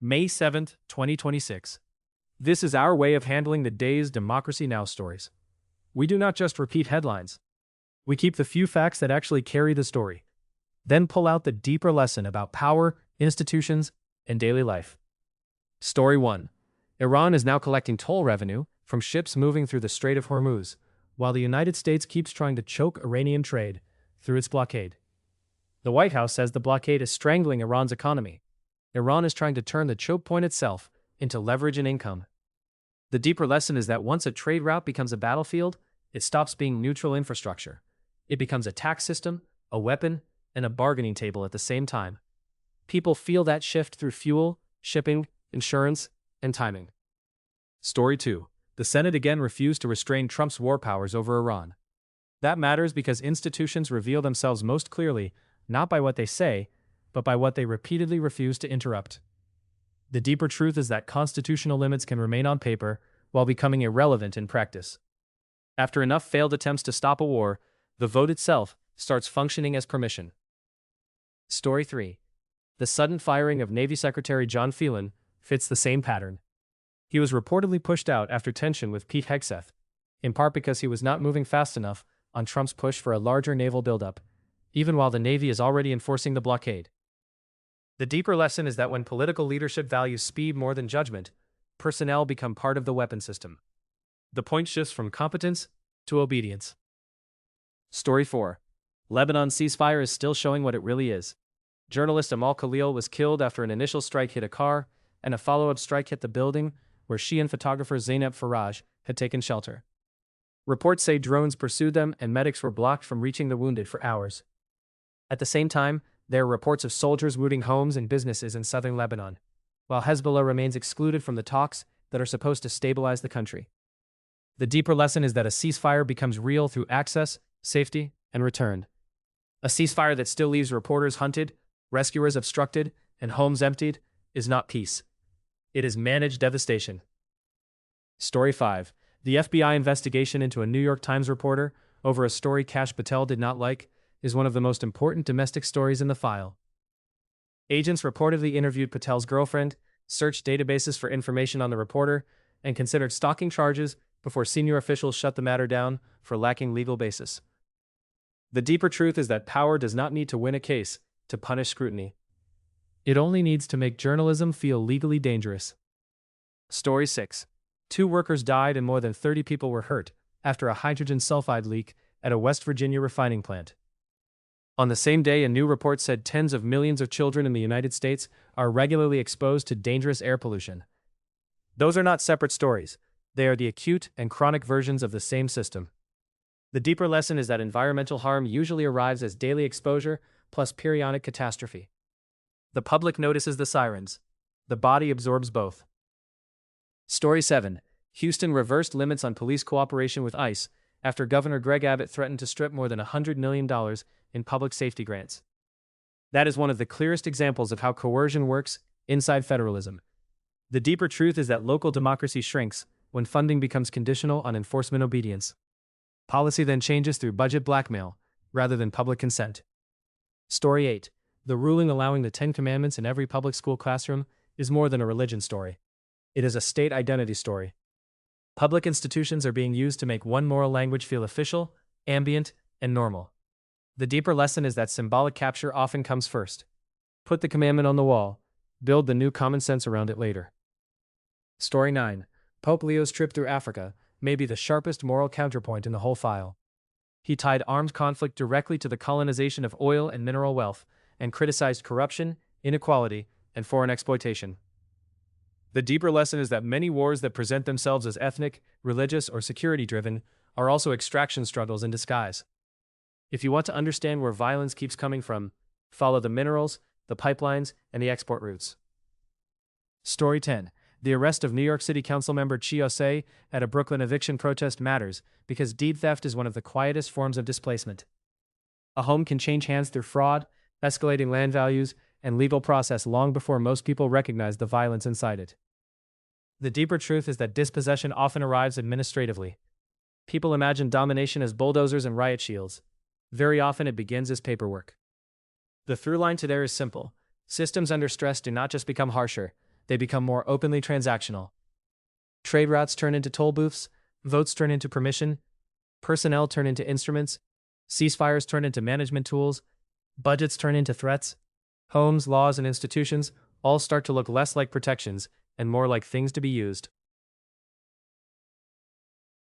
May 7th, 2026. This is our way of handling the day's Democracy Now! Stories. We do not just repeat headlines. We keep the few facts that actually carry the story, then pull out the deeper lesson about power, institutions, and daily life. Story 1. Iran is now collecting toll revenue from ships moving through the Strait of Hormuz, while the United States keeps trying to choke Iranian trade through its blockade. The White House says the blockade is strangling Iran's economy. Iran is trying to turn the choke point itself into leverage and income. The deeper lesson is that once a trade route becomes a battlefield, it stops being neutral infrastructure. It becomes a tax system, a weapon, and a bargaining table at the same time. People feel that shift through fuel, shipping, insurance, and timing. Story 2. The Senate again refused to restrain Trump's war powers over Iran. That matters because institutions reveal themselves most clearly, not by what they say, but by what they repeatedly refuse to interrupt. The deeper truth is that constitutional limits can remain on paper while becoming irrelevant in practice. After enough failed attempts to stop a war, the vote itself starts functioning as permission. Story 3. The sudden firing of Navy Secretary John Phelan fits the same pattern. He was reportedly pushed out after tension with Pete Hegseth, in part because he was not moving fast enough on Trump's push for a larger naval buildup, even while the Navy is already enforcing the blockade. The deeper lesson is that when political leadership values speed more than judgment, personnel become part of the weapon system. The point shifts from competence to obedience. Story 4. Lebanon's ceasefire is still showing what it really is. Journalist Amal Khalil was killed after an initial strike hit a car, and a follow-up strike hit the building where she and photographer Zainab Faraj had taken shelter. Reports say drones pursued them and medics were blocked from reaching the wounded for hours. At the same time, there are reports of soldiers looting homes and businesses in southern Lebanon, while Hezbollah remains excluded from the talks that are supposed to stabilize the country. The deeper lesson is that a ceasefire becomes real through access, safety, and return. A ceasefire that still leaves reporters hunted, rescuers obstructed, and homes emptied is not peace. It is managed devastation. Story 5. The FBI investigation into a New York Times reporter over a story Kash Patel did not like is one of the most important domestic stories in the file. Agents reportedly interviewed Patel's girlfriend, searched databases for information on the reporter, and considered stalking charges before senior officials shut the matter down for lacking legal basis. The deeper truth is that power does not need to win a case to punish scrutiny. It only needs to make journalism feel legally dangerous. Story 6. 2 workers died and more than 30 people were hurt after a hydrogen sulfide leak at a West Virginia refining plant. On the same day, a new report said tens of millions of children in the United States are regularly exposed to dangerous air pollution. Those are not separate stories. They are the acute and chronic versions of the same system. The deeper lesson is that environmental harm usually arrives as daily exposure plus periodic catastrophe. The public notices the sirens. The body absorbs both. Story 7. Houston reversed limits on police cooperation with ICE after Governor Greg Abbott threatened to strip more than $100 million in public safety grants. That is one of the clearest examples of how coercion works inside federalism. The deeper truth is that local democracy shrinks when funding becomes conditional on enforcement obedience. Policy then changes through budget blackmail, rather than public consent. Story 8. The ruling allowing the 10 Commandments in every public school classroom is more than a religion story. It is a state identity story. Public institutions are being used to make one moral language feel official, ambient, and normal. The deeper lesson is that symbolic capture often comes first. Put the commandment on the wall, build the new common sense around it later. Story 9. Pope Leo's trip through Africa may be the sharpest moral counterpoint in the whole file. He tied armed conflict directly to the colonization of oil and mineral wealth, and criticized corruption, inequality, and foreign exploitation. The deeper lesson is that many wars that present themselves as ethnic, religious, or security-driven are also extraction struggles in disguise. If you want to understand where violence keeps coming from, follow the minerals, the pipelines, and the export routes. Story 10. The arrest of New York City Council member Chiose at a Brooklyn eviction protest matters because deed theft is one of the quietest forms of displacement. A home can change hands through fraud, escalating land values, and legal process long before most people recognize the violence inside it. The deeper truth is that dispossession often arrives administratively. People imagine domination as bulldozers and riot shields. Very often it begins as paperwork. The through line to there is simple. Systems under stress do not just become harsher, they become more openly transactional. Trade routes turn into toll booths, votes turn into permission, personnel turn into instruments, ceasefires turn into management tools, budgets turn into threats. Homes, laws, and institutions all start to look less like protections and more like things to be used.